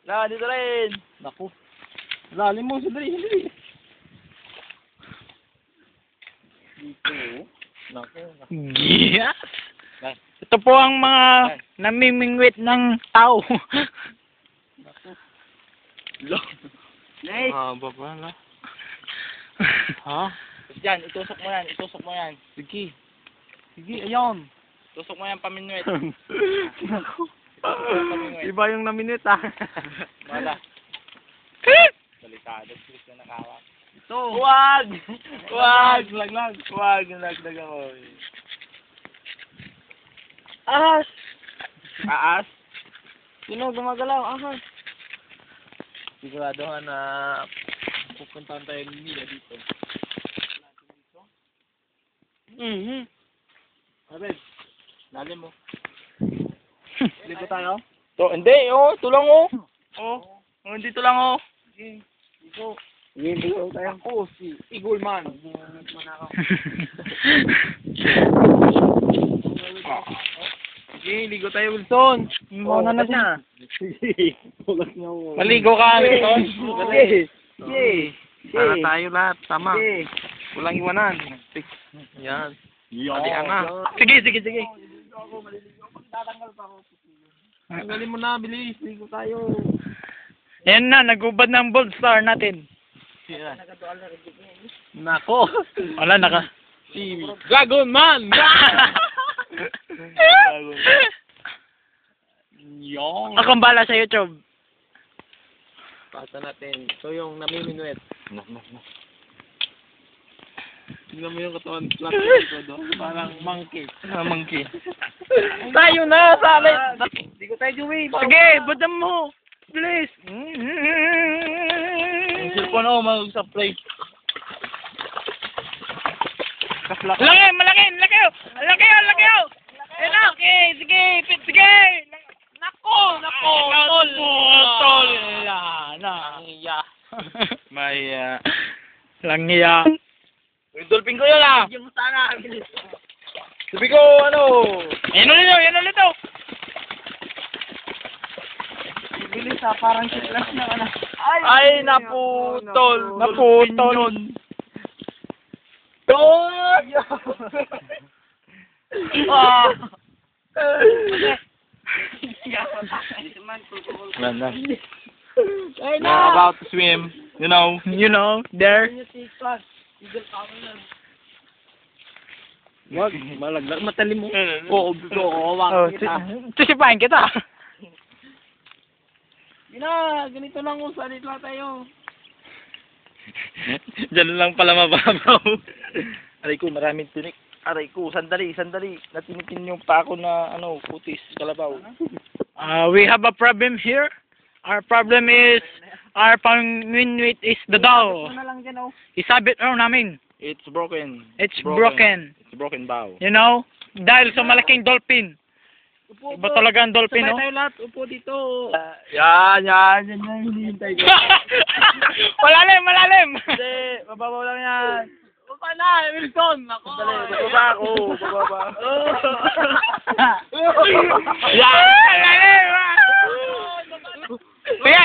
Na, dito rin. Naku. Lalim mo, sandali. Dito. Naku. Yes! Ito po ang mga namimingwit ng tao. Nice. Baba na. Ha? Diyan, itusok mo yan. Sige, ayan. Tusok mo yan paminwit. Iba yung naminit ah. Wala. Delikado, please na nakawak. Ito. Huwag! Laglag. Huwag, nagdag ako. Ahas! Aas? Sino gumagalaw? Ahas. Siguraduhan na pupuntahan tayo nila dito. Abed, lalim mo. Dito tayo? To, hindi, ito lang dito lang Sige, dito tayo. Ako, si Eagle Man. Sige, ligo tayo, Wilson. Mauna na siya. Sige. Tulog niya ako. Maligo ka, Wilson. Sige. Para tayo lahat, tama. Sige. Walang iwanan. Yan. Malihan na. Sige. Tanggalin mo na, bilis. Ligo tayo. Yan na, nagubad ng bold star natin. Nako. Wala, naka. Dragon Man! Yung. Akong bala sa YouTube. Pasa natin. Ito yung namiminuet. Tingnan mo yung katawan flat dito do. Parang monkey. Monkey. Tayo na, sabi. Hindi ko tayo Joey. Sige, budam mo. Please. Yung cellphone ako mag-supply. Malaki. Ayun na, okay, sige. Nako, tol. Iya. May, Lang hiya. Yung dolphin ko yun ah! Yung sana. Sabi ko, ano? Yan ulit. Bilis ha, parang sitras na ano. Ay, naputol. Naputol. Dog! Ay We're about to swim, you know. There. Wag, malaglag. Matalim mo. Oo, Oh, sisipain kita. Ganito lang kung salit lang tayo. Diyan lang pala mababaw. Aray ko, maraming tinik. Aray ko, sandali. Natinikin yung pako na, putis, kalabaw. We have a problem here. Our problem is, our pangwinwit is the dog. Ano lang dyan, oh. Isabit namin. It's broken. It's broken. It's broken bow. You know? Dahil sa malaking dolphin. Upo, Iba talaga ang dolphin, sabay no? tayo lahat. Upo dito. Yan yung hinihintay ko. Malalim! Hindi, mababaw lang yan. Upa na, Wilson. Ako. Bababa ako. Yan! Malalim! Kaya,